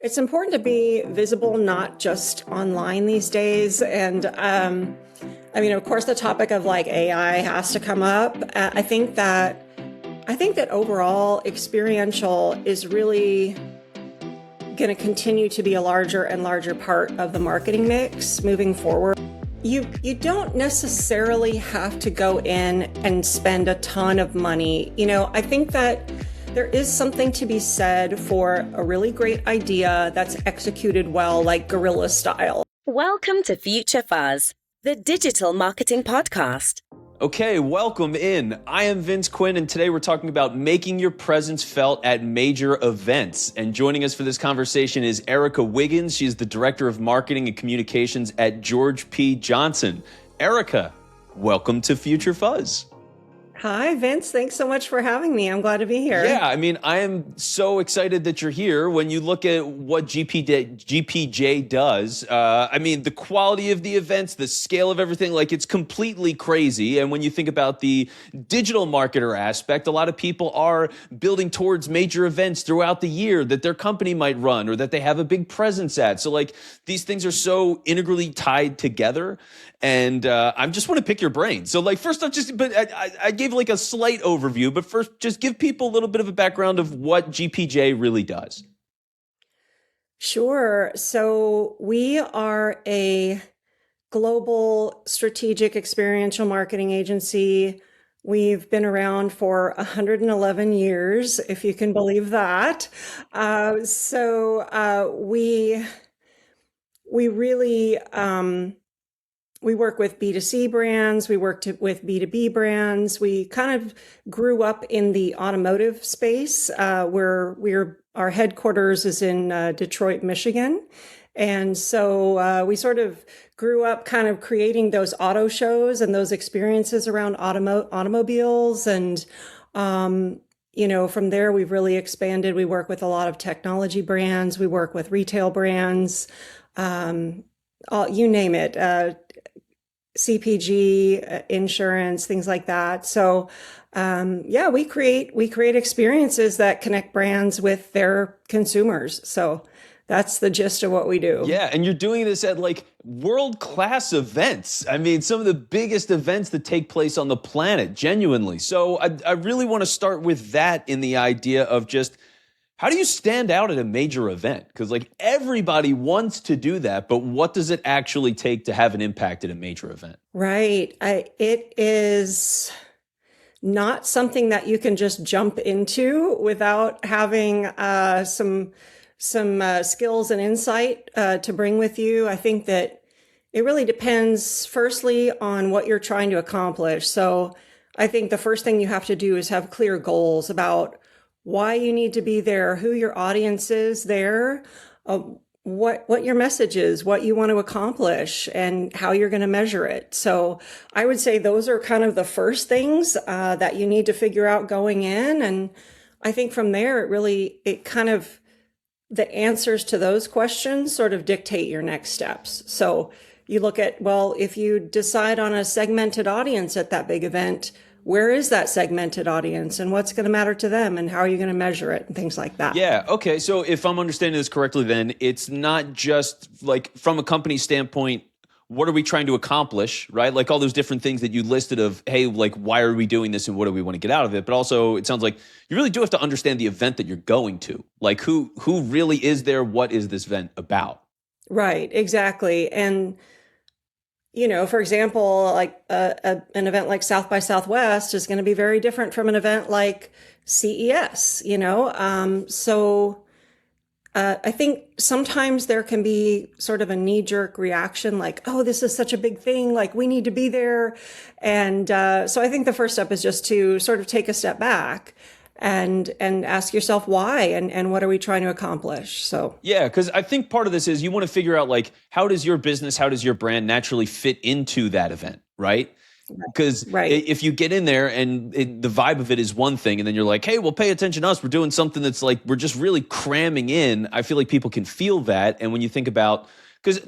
It's important to be visible, not just online these days. And of course, the topic of like AI has to come up. I think that overall, experiential is really going to continue to be a larger and larger part of the marketing mix moving forward. You don't necessarily have to go in and spend a ton of money. I think that there is something to be said for a really great idea that's executed well, like Guerrilla style. Welcome to Future Fuzz, the digital marketing podcast. Okay, welcome in. I am Vince Quinn, and today we're talking about making your presence felt at major events. And joining us for this conversation is Erica Wiggins. She's the Director of Marketing and Communications at George P. Johnson. Erica, welcome to Future Fuzz. Hi, Vince. Thanks so much for having me. I'm glad to be here. Yeah, I am so excited that you're here. When you look at what GPJ does, the quality of the events, the scale of everything, it's completely crazy. And when you think about the digital marketer aspect, a lot of people are building towards major events throughout the year that their company might run or that they have a big presence at. So these things are so integrally tied together. And I just want to pick your brain. So first off, I gave a slight overview, but first just give people a little bit of a background of what GPJ really does. Sure. So we are a global strategic experiential marketing agency. We've been around for 111 years, if you can believe that. We really we work with B2C brands. We work with B2B brands. We kind of grew up in the automotive space, where our headquarters is in Detroit, Michigan. And so we sort of grew up kind of creating those auto shows and those experiences around automobiles. And, from there, we've really expanded. We work with a lot of technology brands. We work with retail brands, you name it. CPG, insurance, things like that. So, we create experiences that connect brands with their consumers. So that's the gist of what we do. Yeah, and you're doing this at world-class events. Some of the biggest events that take place on the planet, genuinely. So I really want to start with that in the idea of just, how do you stand out at a major event? Because everybody wants to do that, but what does it actually take to have an impact at a major event? Right. It is not something that you can just jump into without having some skills and insight to bring with you. I think that it really depends, firstly, on what you're trying to accomplish. So I think the first thing you have to do is have clear goals about why you need to be there, who your audience is there, what your message is, what you want to accomplish, and how you're going to measure it. So I would say those are kind of the first things that you need to figure out going in. And I think from there, the answers to those questions sort of dictate your next steps. So you look at, if you decide on a segmented audience at that big event, where is that segmented audience and what's going to matter to them and how are you going to measure it and things like that? Yeah. Okay. So if I'm understanding this correctly, then it's not just from a company standpoint, what are we trying to accomplish, right? All those different things that you listed of, hey, why are we doing this and what do we want to get out of it? But also it sounds like you really do have to understand the event that you're going to, who really is there? What is this event about? Right. Exactly. And for example, an event like South by Southwest is going to be very different from an event like CES, So I think sometimes there can be sort of a knee-jerk reaction oh, this is such a big thing, we need to be there. And so I think the first step is just to sort of take a step back and ask yourself why and what are we trying to accomplish? So yeah, because I think part of this is you want to figure out how does your business, how does your brand naturally fit into that event, right? Because if you get in there and the vibe of it is one thing, and then you're hey, well, pay attention to us. We're doing something that's we're just really cramming in. I feel like people can feel that. And when you think about, because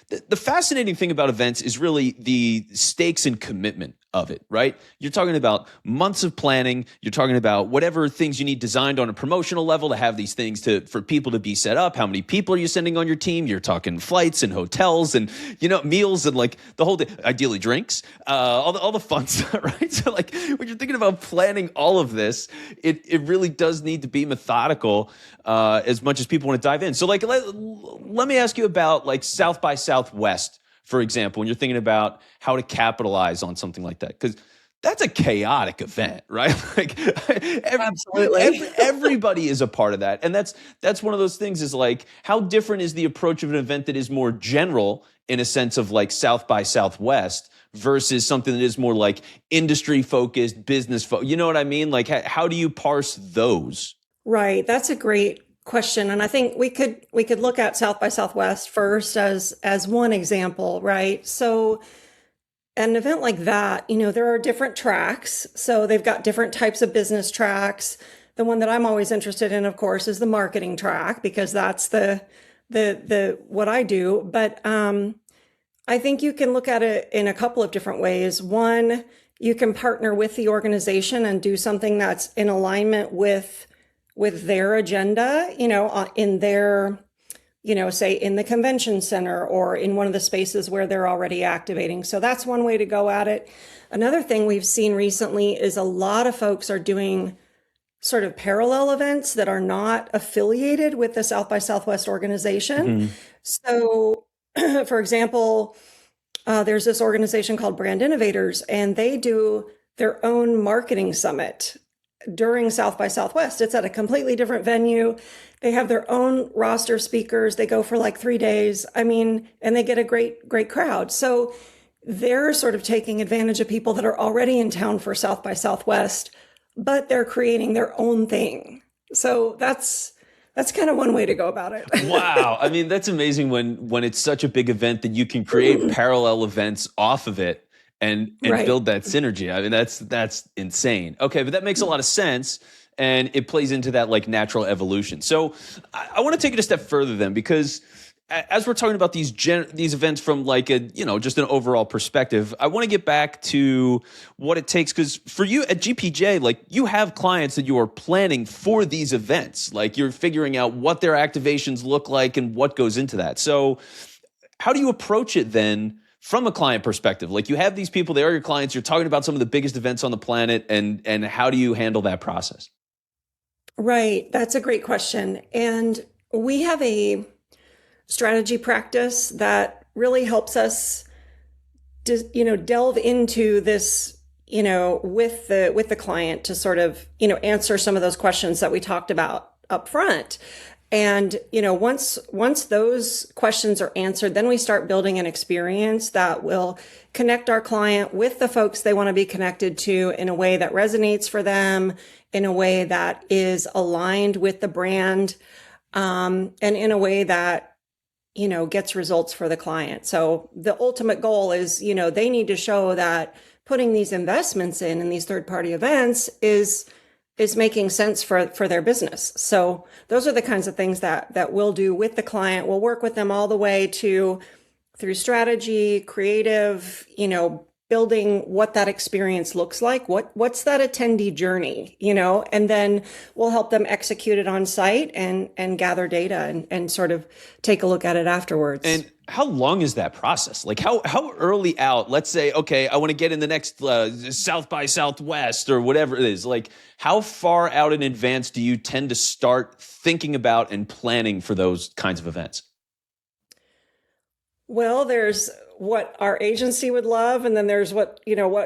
the fascinating thing about events is really the stakes and commitment of it, right? You're talking about months of planning. You're talking about whatever things you need designed on a promotional level to have these things for people to be set up. How many people are you sending on your team? You're talking flights and hotels and, meals and like the whole day, ideally drinks, all the fun stuff, right? So like when you're thinking about planning all of this, it really does need to be methodical as much as people want to dive in. So like, let me ask you about like South by Southwest, for example, when you're thinking about how to capitalize on something like that, because that's a chaotic event, right? Like Absolutely. everybody is a part of that. And that's one of those things is like, how different is the approach of an event that is more general in a sense of like South by Southwest versus something that is more like industry focused, business focused? You know what I mean? Like, how do you parse those? Right. That's a great question. And I think we could look at South by Southwest first as one example, right? So an event like that, there are different tracks. So they've got different types of business tracks. The one that I'm always interested in, of course, is the marketing track, because that's the what I do. But I think you can look at it in a couple of different ways. One, you can partner with the organization and do something that's in alignment with their agenda, in their, say in the convention center or in one of the spaces where they're already activating. So that's one way to go at it. Another thing we've seen recently is a lot of folks are doing sort of parallel events that are not affiliated with the South by Southwest organization. So, for example, there's this organization called Brand Innovators, and they do their own marketing summit during South by Southwest. It's at a completely different venue. They have their own roster speakers. They go for like 3 days. And they get a great crowd. So they're sort of taking advantage of people that are already in town for South by Southwest, but they're creating their own thing. So that's kind of one way to go about it. Wow. That's amazing when it's such a big event that you can create parallel events off of it and Right. build that synergy. That's insane. Okay, but that makes a lot of sense, and it plays into that like natural evolution. So I want to take it a step further then, because as we're talking about these events from like a just an overall perspective, I want to get back to what it takes, because for you at GPJ, like you have clients that you are planning for these events, like you're figuring out what their activations look like and what goes into that. So how do you approach it then from a client perspective? Like you have these people, they are your clients, you're talking about some of the biggest events on the planet, and how do you handle that process? Right. That's a great question. And we have a strategy practice that really helps us delve into this, with the client to sort of, answer some of those questions that we talked about up front. And, once those questions are answered, then we start building an experience that will connect our client with the folks they want to be connected to in a way that resonates for them, in a way that is aligned with the brand, and in a way that, gets results for the client. So the ultimate goal is, they need to show that putting these investments in these third-party events is making sense for their business. So those are the kinds of things that we'll do with the client. We'll work with them all the way through strategy, creative, building what that experience looks like. What's that attendee journey, and then we'll help them execute it on site and gather data and sort of take a look at it afterwards. And how long is that process? Like how early out, let's say, okay, I want to get in the next South by Southwest or whatever it is. Like how far out in advance do you tend to start thinking about and planning for those kinds of events? Well, there's what our agency would love, and then there's what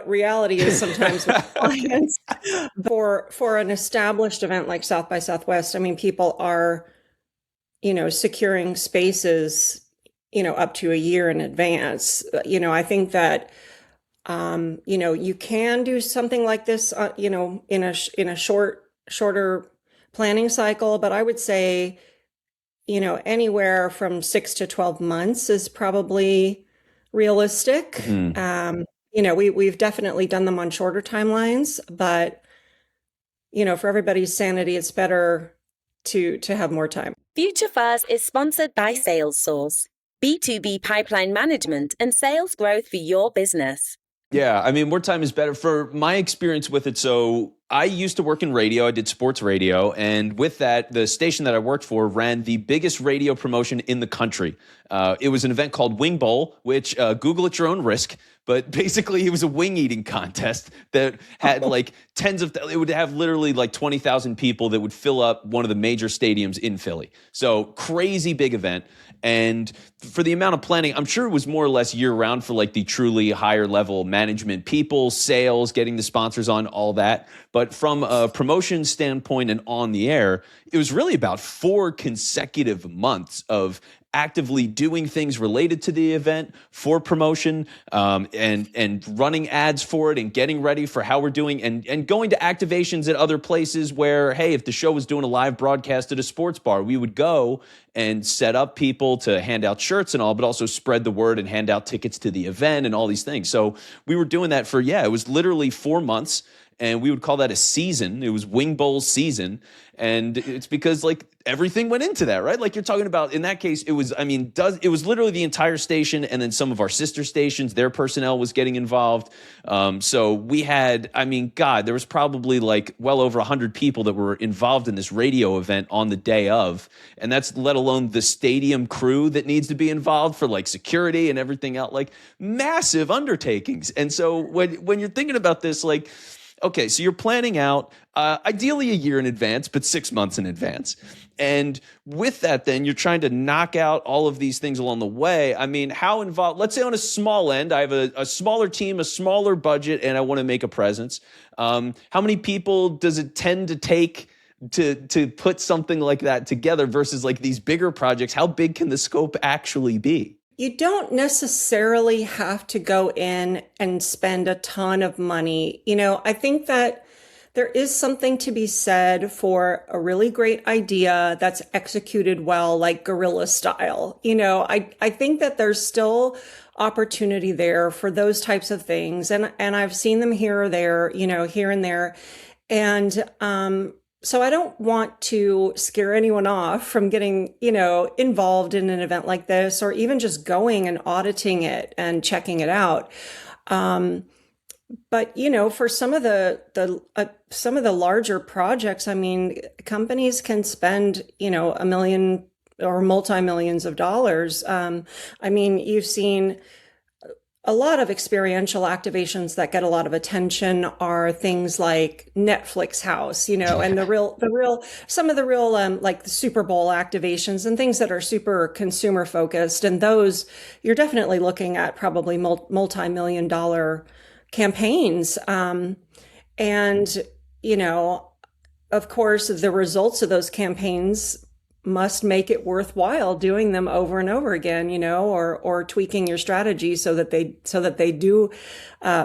reality is sometimes with clients. For an established event like South by Southwest, people are, securing spaces, up to a year in advance. I think that, you can do something like this, in a shorter planning cycle, but I would say, anywhere from 6 to 12 months is probably realistic. We've definitely done them on shorter timelines, but, for everybody's sanity, it's better to have more time. Future Fuzz is sponsored by SalesSource, B2B pipeline management and sales growth for your business. Yeah, I mean, more time is better. For my experience with it, so I used to work in radio. I did sports radio. And with that, the station that I worked for ran the biggest radio promotion in the country. It was an event called Wing Bowl, which Google at your own risk. But basically, it was a wing eating contest that had like it would have literally like 20,000 people that would fill up one of the major stadiums in Philly. So crazy big event. And for the amount of planning, I'm sure it was more or less year round for like the truly higher level management people, sales, getting the sponsors on, all that. But from a promotion standpoint and on the air, it was really about 4 consecutive months of actively doing things related to the event for promotion, and running ads for it and getting ready for how we're doing, and going to activations at other places where, hey, if the show was doing a live broadcast at a sports bar, we would go and set up people to hand out shirts and all, but also spread the word and hand out tickets to the event and all these things. So we were doing that for, it was literally 4 months. And we would call that a season. It was Wing Bowl season. And it's because like everything went into that, right? Like you're talking about, in that case, it was literally the entire station, and then some of our sister stations, their personnel was getting involved. So we had, there was probably like well over 100 people that were involved in this radio event on the day of. And that's let alone the stadium crew that needs to be involved for like security and everything else, like massive undertakings. And so when you're thinking about this, like, okay, so you're planning out ideally a year in advance, but 6 months in advance. And with that, then you're trying to knock out all of these things along the way. I mean, how involved, let's say on a small end, I have a smaller team, a smaller budget, and I want to make a presence. How many people does it tend to take to put something like that together versus like these bigger projects? How big can the scope actually be? You don't necessarily have to go in and spend a ton of money. I think that there is something to be said for a really great idea that's executed well, like Guerrilla style. I think that there's still opportunity there for those types of things. And I've seen them here or there, here and there. And, so I don't want to scare anyone off from getting, involved in an event like this, or even just going and auditing it and checking it out. But for some of the larger projects, companies can spend, $1 million or multi-millions of dollars. You've seen a lot of experiential activations that get a lot of attention are things like Netflix House, and some of the real like the Super Bowl activations and things that are super consumer focused. And those, you're definitely looking at probably multi-million dollar campaigns. And, of course, the results of those campaigns must make it worthwhile doing them over and over again, or tweaking your strategy so that they do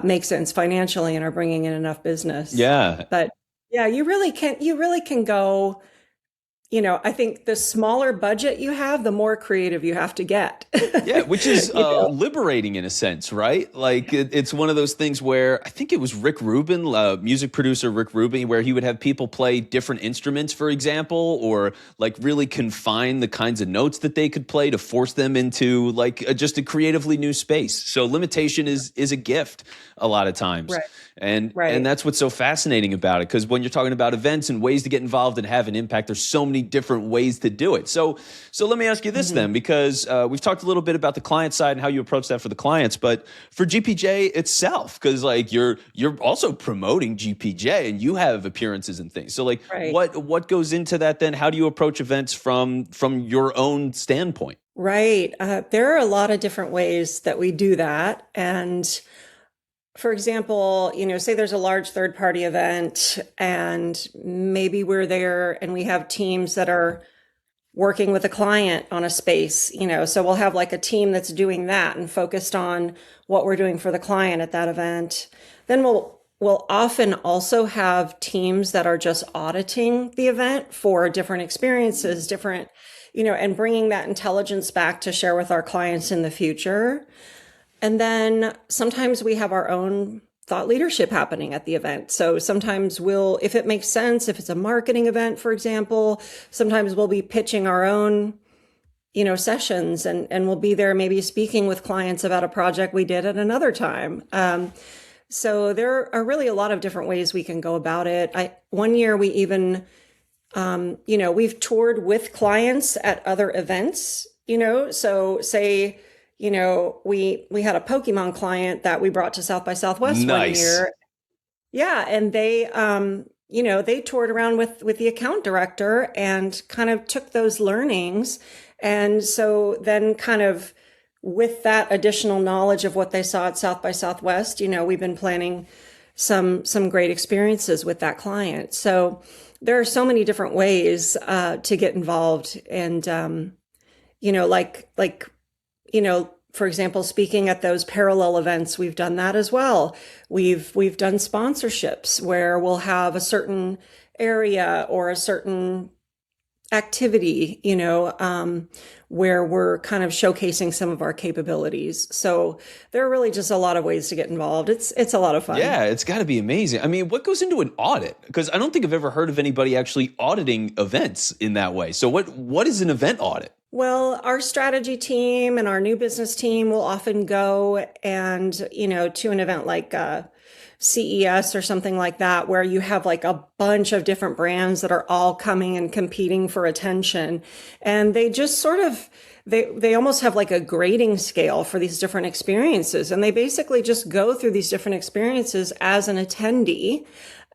make sense financially and are bringing in enough business. Yeah. But yeah, you really can go, I think the smaller budget you have, the more creative you have to get. Yeah, which is liberating in a sense, right? Like it's one of those things where I think it was Rick Rubin, music producer Rick Rubin, where he would have people play different instruments, for example, or like really confine the kinds of notes that they could play to force them into like just a creatively new space. So limitation is a gift a lot of times. Right. And that's what's so fascinating about it, because when you're talking about events and ways to get involved and have an impact, there's so many different ways to do it. So let me ask you this then, because we've talked a little bit about the client side and how you approach that for the clients, but for GPJ itself, because like you're also promoting GPJ and you have appearances and things. So like what goes into that then? How do you approach events from your own standpoint? Right. There are a lot of different ways that we do that. And for example, say there's a large third-party event and maybe we're there and we have teams that are working with a client on a space, so we'll have like a team that's doing that and focused on what we're doing for the client at that event. Then we'll often also have teams that are just auditing the event for different experiences, and bringing that intelligence back to share with our clients in the future. And then sometimes we have our own thought leadership happening at the event. So sometimes if it makes sense, if it's a marketing event, for example, sometimes we'll be pitching our own, sessions, and we'll be there maybe speaking with clients about a project we did at another time. So there are really a lot of different ways we can go about it. One year we even, we've toured with clients at other events, so say, we had a Pokemon client that we brought to South by Southwest one year. Yeah. And they toured around with the account director and kind of took those learnings. And so then kind of with that additional knowledge of what they saw at South by Southwest, we've been planning some great experiences with that client. So there are so many different ways to get involved. And, for example, speaking at those parallel events, we've done that as well. We've done sponsorships where we'll have a certain area or a certain activity, where we're kind of showcasing some of our capabilities. So there are really just a lot of ways to get involved. It's a lot of fun. Yeah, it's got to be amazing. I mean, what goes into an audit? Because I don't think I've ever heard of anybody actually auditing events in that way. So what is an event audit? Well, our strategy team and our new business team will often go and, to an event like CES or something like that, where you have like a bunch of different brands that are all coming and competing for attention. And they just sort of, they almost have like a grading scale for these different experiences. And they basically just go through these different experiences as an attendee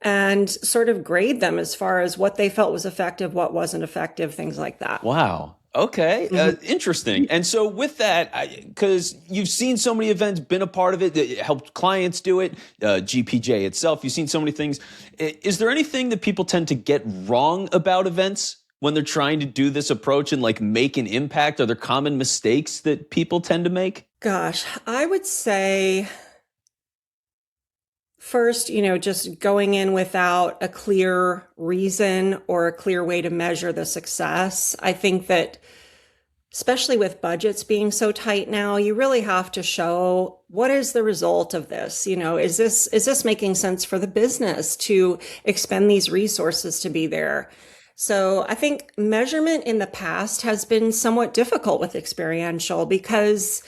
and sort of grade them as far as what they felt was effective, what wasn't effective, things like that. Wow. Okay. Interesting. And so with that, because you've seen so many events, been a part of it, that helped clients do it, GPJ itself, you've seen so many things. Is there anything that people tend to get wrong about events when they're trying to do this approach and like make an impact? Are there common mistakes that people tend to make? Gosh, I would say first, just going in without a clear reason or a clear way to measure the success. I think that especially with budgets being so tight now, you really have to show what is the result of this? Is this making sense for the business to expend these resources to be there? So I think measurement in the past has been somewhat difficult with experiential because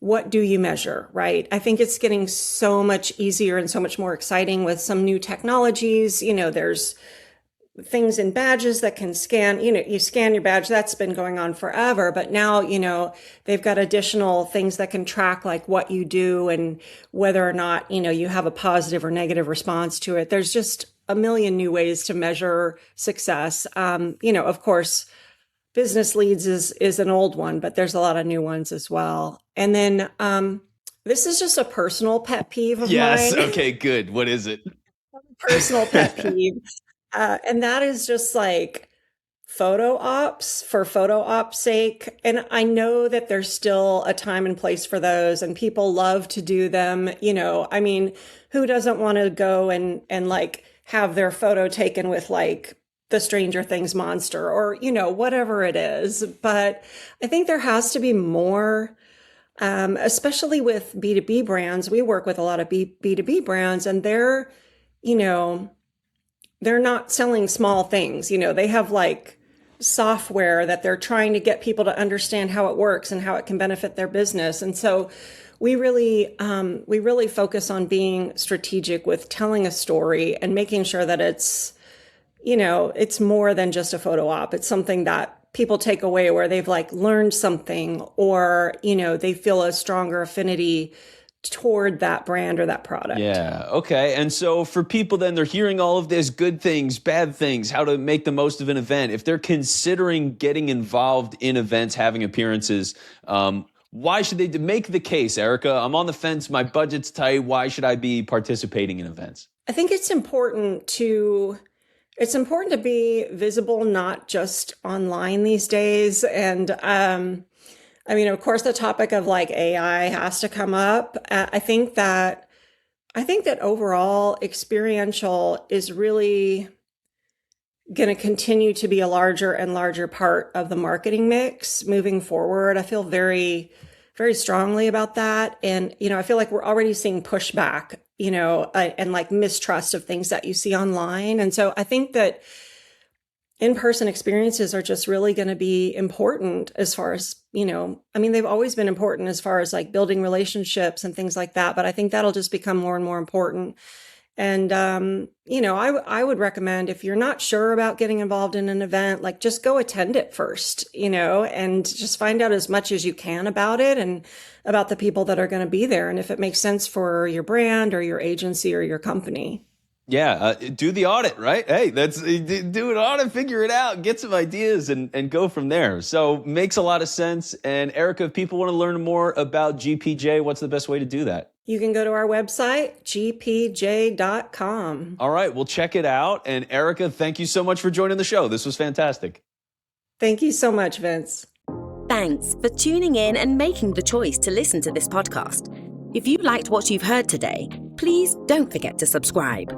what do you measure, right? I think it's getting so much easier and so much more exciting with some new technologies. There's things in badges that can scan, you scan your badge. That's been going on forever. But now, they've got additional things that can track like what you do and whether or not, you have a positive or negative response to it. There's just a million new ways to measure success. Of course, business leads is an old one, but there's a lot of new ones as well. And then this is just a personal pet peeve of mine. Yes. Okay, good. What is it? Personal pet peeve. And that is just like photo ops for photo ops sake. And I know that there's still a time and place for those and people love to do them. Who doesn't want to go and like have their photo taken with like the Stranger Things monster or, whatever it is. But I think there has to be more, especially with B2B brands. We work with a lot of B2B brands and they're not selling small things. They have like software that they're trying to get people to understand how it works and how it can benefit their business. And so we really focus on being strategic with telling a story and making sure that it's more than just a photo op. It's something that people take away where they've like learned something or, they feel a stronger affinity toward that brand or that product. Yeah. Okay. And so for people then, they're hearing all of this, good things, bad things, how to make the most of an event. If they're considering getting involved in events, having appearances, why should they make the case, Erica? I'm on the fence. My budget's tight. Why should I be participating in events? I think it's important to be visible, not just online these days. And, of course, the topic of like AI has to come up. I think that overall experiential is really going to continue to be a larger and larger part of the marketing mix moving forward. I feel very, very strongly about that. And, I feel like we're already seeing pushback, and like mistrust of things that you see online. And so I think that in-person experiences are just really going to be important as far as, they've always been important as far as like building relationships and things like that. But I think that'll just become more and more important. And, I would recommend if you're not sure about getting involved in an event, like just go attend it first, and just find out as much as you can about it and about the people that are going to be there. And if it makes sense for your brand or your agency or your company. Yeah, do the audit, right? Hey, do an audit, figure it out, get some ideas and go from there. So makes a lot of sense. And Erica, if people want to learn more about GPJ, what's the best way to do that? You can go to our website, gpj.com. All right, we'll check it out. And Erica, thank you so much for joining the show. This was fantastic. Thank you so much, Vince. Thanks for tuning in and making the choice to listen to this podcast. If you liked what you've heard today, please don't forget to subscribe.